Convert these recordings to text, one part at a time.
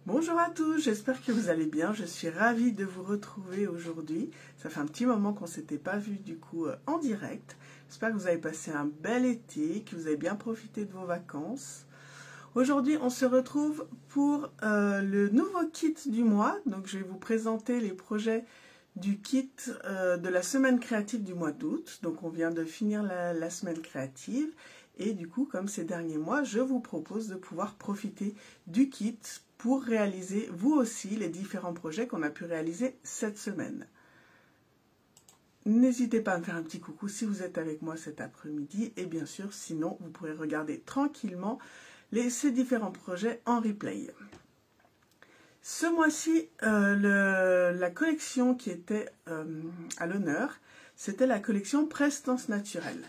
Bonjour à tous, j'espère que vous allez bien. Je suis ravie de vous retrouver aujourd'hui. Ça fait un petit moment qu'on ne s'était pas vu du coup en direct. J'espère que vous avez passé un bel été, que vous avez bien profité de vos vacances. Aujourd'hui, on se retrouve pour le nouveau kit du mois. Donc, je vais vous présenter les projets du kit de la semaine créative du mois d'août. Donc, on vient de finir la semaine créative. Et du coup, comme ces derniers mois, je vous propose de pouvoir profiter du kit pour réaliser vous aussi les différents projets qu'on a pu réaliser cette semaine. N'hésitez pas à me faire un petit coucou si vous êtes avec moi cet après-midi. Et bien sûr, sinon, vous pourrez regarder tranquillement ces différents projets en replay. Ce mois-ci, la collection qui était à l'honneur, c'était la collection Prestance Naturelle.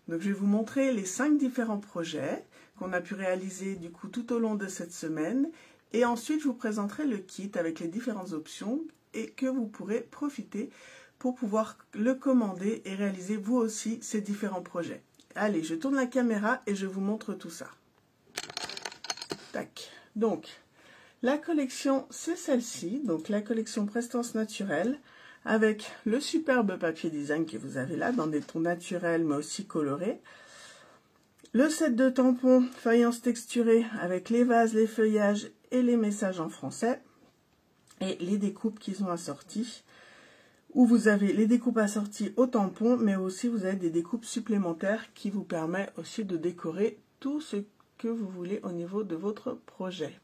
Donc je vais vous montrer les 5 différents projets qu'on a pu réaliser du coup tout au long de cette semaine. Et ensuite, je vous présenterai le kit avec les différentes options et que vous pourrez profiter pour pouvoir le commander et réaliser vous aussi ces différents projets. Allez, je tourne la caméra et je vous montre tout ça. Tac. Donc, la collection, c'est celle-ci. Donc, la collection Prestance Naturelle avec le superbe papier design que vous avez là dans des tons naturels mais aussi colorés. Le set de tampons faïence texturée avec les vases, les feuillages et les messages en français. Et les découpes qui sont assorties. Où vous avez les découpes assorties au tampon, mais aussi vous avez des découpes supplémentaires qui vous permettent aussi de décorer tout ce que vous voulez au niveau de votre projet.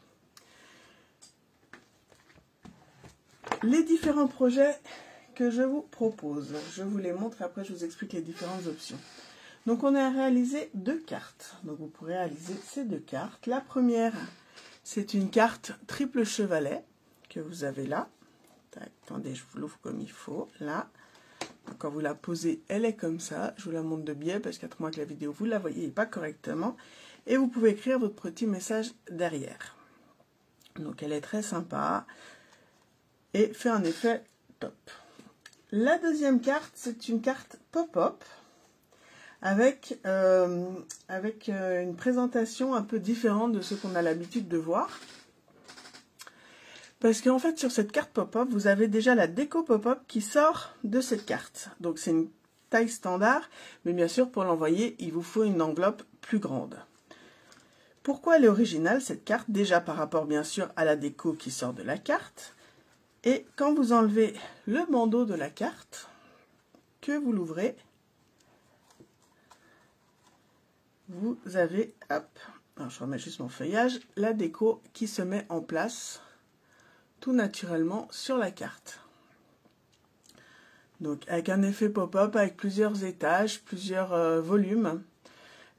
Les différents projets que je vous propose, je vous les montre, après je vous explique les différentes options. Donc on a réalisé 2 cartes, donc vous pourrez réaliser ces 2 cartes. La première, c'est une carte triple chevalet que vous avez là. Attendez, je vous l'ouvre comme il faut, là. Donc, quand vous la posez, elle est comme ça. Je vous la montre de biais parce qu'à moins que la vidéo, vous ne la voyez pas correctement. Et vous pouvez écrire votre petit message derrière. Donc elle est très sympa et fait un effet top. La deuxième carte, c'est une carte pop-up avec une présentation un peu différente de ce qu'on a l'habitude de voir. Parce qu'en fait, sur cette carte pop-up, vous avez déjà la déco pop-up qui sort de cette carte. Donc, c'est une taille standard, mais bien sûr, pour l'envoyer, il vous faut une enveloppe plus grande. Pourquoi elle est originale, cette carte? Déjà par rapport, bien sûr, à la déco qui sort de la carte. Et quand vous enlevez le bandeau de la carte, que vous l'ouvrez, vous avez, hop, alors je remets juste mon feuillage, la déco qui se met en place tout naturellement sur la carte. Donc avec un effet pop-up, avec plusieurs étages, plusieurs volumes.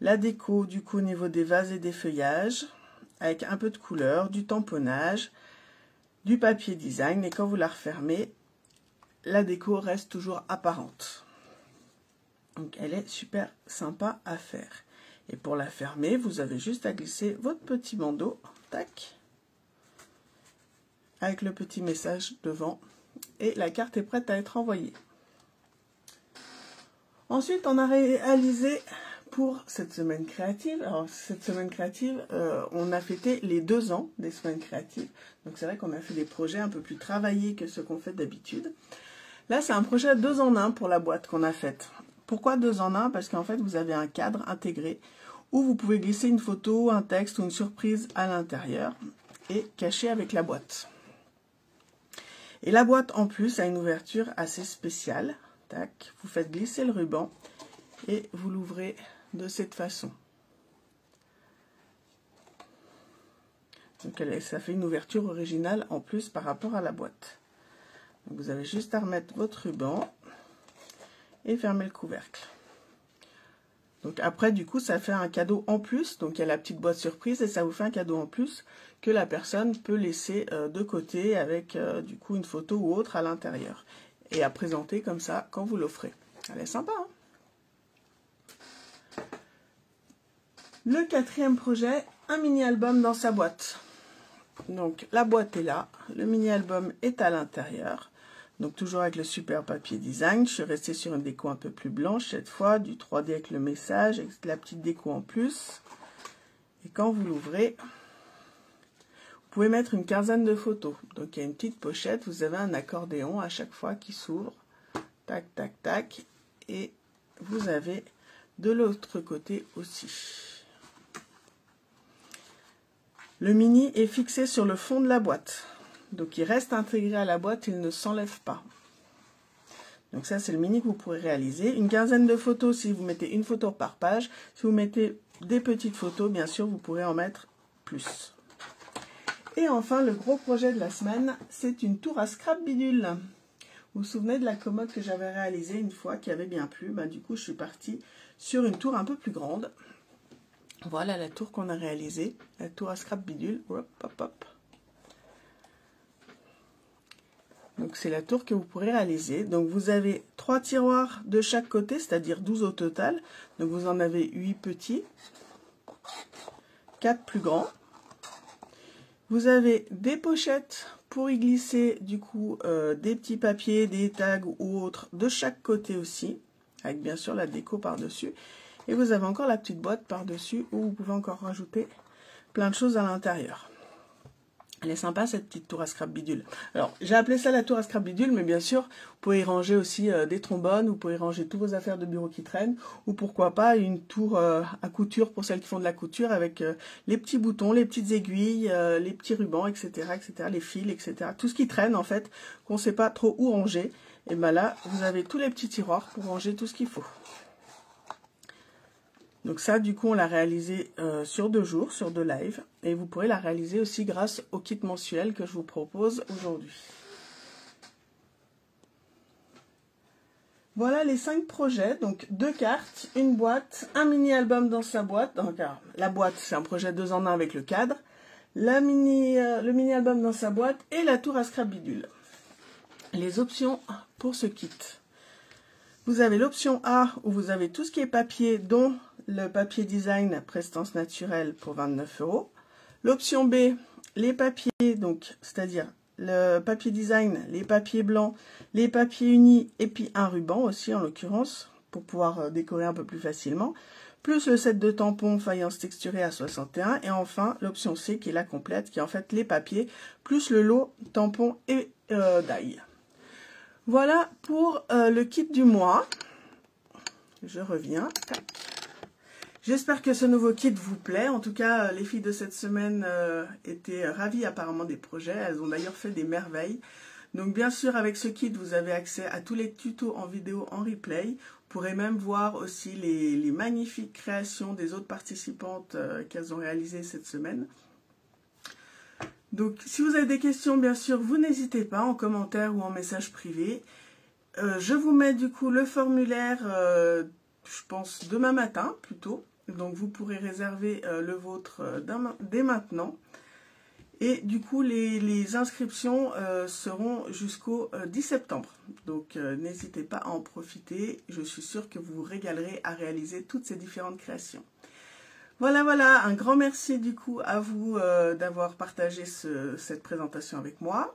La déco du coup au niveau des vases et des feuillages, avec un peu de couleur, du tamponnage, du papier design. Et quand vous la refermez, la déco reste toujours apparente. Donc elle est super sympa à faire. Et pour la fermer, vous avez juste à glisser votre petit bandeau, tac, avec le petit message devant. Et la carte est prête à être envoyée. Ensuite, on a réalisé pour cette semaine créative. Alors, cette semaine créative, on a fêté les 2 ans des semaines créatives. Donc, c'est vrai qu'on a fait des projets un peu plus travaillés que ceux qu'on fait d'habitude. Là, c'est un projet 2 en 1 pour la boîte qu'on a faite. Pourquoi 2 en 1? Parce qu'en fait, vous avez un cadre intégré où vous pouvez glisser une photo, un texte ou une surprise à l'intérieur et cacher avec la boîte. Et la boîte, en plus, a une ouverture assez spéciale. Tac, vous faites glisser le ruban et vous l'ouvrez de cette façon. Donc ça fait une ouverture originale en plus par rapport à la boîte. Donc vous avez juste à remettre votre ruban et fermer le couvercle. Donc après, du coup, ça fait un cadeau en plus. Donc il y a la petite boîte surprise et ça vous fait un cadeau en plus que la personne peut laisser de côté avec du coup une photo ou autre à l'intérieur. Et à présenter comme ça quand vous l'offrez. Elle est sympa, hein? Le 4e projet, un mini-album dans sa boîte. Donc la boîte est là, le mini-album est à l'intérieur. Donc toujours avec le super papier design. Je suis restée sur une déco un peu plus blanche cette fois, du 3D avec le message, avec la petite déco en plus. Et quand vous l'ouvrez, pouvez mettre une quinzaine de photos. Donc il y a une petite pochette, vous avez un accordéon à chaque fois qui s'ouvre. Tac, tac, tac. Et vous avez de l'autre côté aussi. Le mini est fixé sur le fond de la boîte. Donc il reste intégré à la boîte, il ne s'enlève pas. Donc ça c'est le mini que vous pourrez réaliser. Une quinzaine de photos si vous mettez une photo par page. Si vous mettez des petites photos, bien sûr, vous pourrez en mettre plus. Et enfin, le gros projet de la semaine, c'est une tour à scrap bidule. Vous vous souvenez de la commode que j'avais réalisée une fois, qui avait bien plu. Du coup, je suis partie sur une tour un peu plus grande. Voilà la tour qu'on a réalisée, la tour à scrap bidule. Hop, hop, hop. Donc, c'est la tour que vous pourrez réaliser. Donc, vous avez 3 tiroirs de chaque côté, c'est-à-dire 12 au total. Donc, vous en avez 8 petits, 4 plus grands. Vous avez des pochettes pour y glisser du coup des petits papiers, des tags ou autres de chaque côté aussi, avec bien sûr la déco par-dessus. Et vous avez encore la petite boîte par-dessus où vous pouvez encore rajouter plein de choses à l'intérieur. Elle est sympa cette petite tour à scrap bidule. Alors j'ai appelé ça la tour à scrap bidule, mais bien sûr vous pouvez y ranger aussi des trombones, vous pouvez y ranger toutes vos affaires de bureau qui traînent, ou pourquoi pas une tour à couture pour celles qui font de la couture avec les petits boutons, les petites aiguilles, les petits rubans, etc., etc., les fils, etc. Tout ce qui traîne en fait, qu'on ne sait pas trop où ranger. Et bien là vous avez tous les petits tiroirs pour ranger tout ce qu'il faut. Donc ça, du coup, on l'a réalisé sur 2 jours, sur 2 lives. Et vous pourrez la réaliser aussi grâce au kit mensuel que je vous propose aujourd'hui. Voilà les 5 projets. Donc 2 cartes, une boîte, un mini-album dans sa boîte. Donc alors, la boîte, c'est un projet 2 en 1 avec le cadre. Le mini-album dans sa boîte et la tour à scrap bidule. Les options pour ce kit. Vous avez l'option A où vous avez tout ce qui est papier, dont le papier design prestance naturelle pour 29 €. L'option B, les papiers, donc c'est-à-dire le papier design, les papiers blancs, les papiers unis et puis un ruban aussi en l'occurrence pour pouvoir décorer un peu plus facilement. Plus le set de tampons faïence texturée à 61 € et enfin l'option C qui est la complète qui est en fait les papiers plus le lot tampons et die. Voilà pour le kit du mois. Je reviens. J'espère que ce nouveau kit vous plaît. En tout cas, les filles de cette semaine étaient ravies apparemment des projets. Elles ont d'ailleurs fait des merveilles. Donc bien sûr, avec ce kit, vous avez accès à tous les tutos en vidéo en replay. Vous pourrez même voir aussi les magnifiques créations des autres participantes qu'elles ont réalisées cette semaine. Donc si vous avez des questions, bien sûr, vous n'hésitez pas en commentaire ou en message privé. Je vous mets du coup le formulaire, je pense demain matin plutôt. Donc vous pourrez réserver le vôtre dès maintenant. Et du coup les inscriptions seront jusqu'au 10 septembre. Donc n'hésitez pas à en profiter. Je suis sûre que vous vous régalerez à réaliser toutes ces différentes créations. Voilà, un grand merci du coup à vous d'avoir partagé cette présentation avec moi.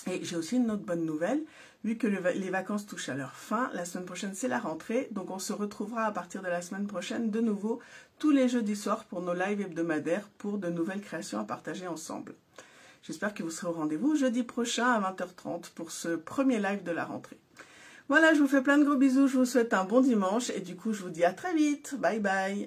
Et j'ai aussi une autre bonne nouvelle, vu que les vacances touchent à leur fin, la semaine prochaine c'est la rentrée, donc on se retrouvera à partir de la semaine prochaine de nouveau tous les jeudis soirs pour nos lives hebdomadaires pour de nouvelles créations à partager ensemble. J'espère que vous serez au rendez-vous jeudi prochain à 20h30 pour ce premier live de la rentrée. Voilà, je vous fais plein de gros bisous, je vous souhaite un bon dimanche et du coup je vous dis à très vite, bye bye.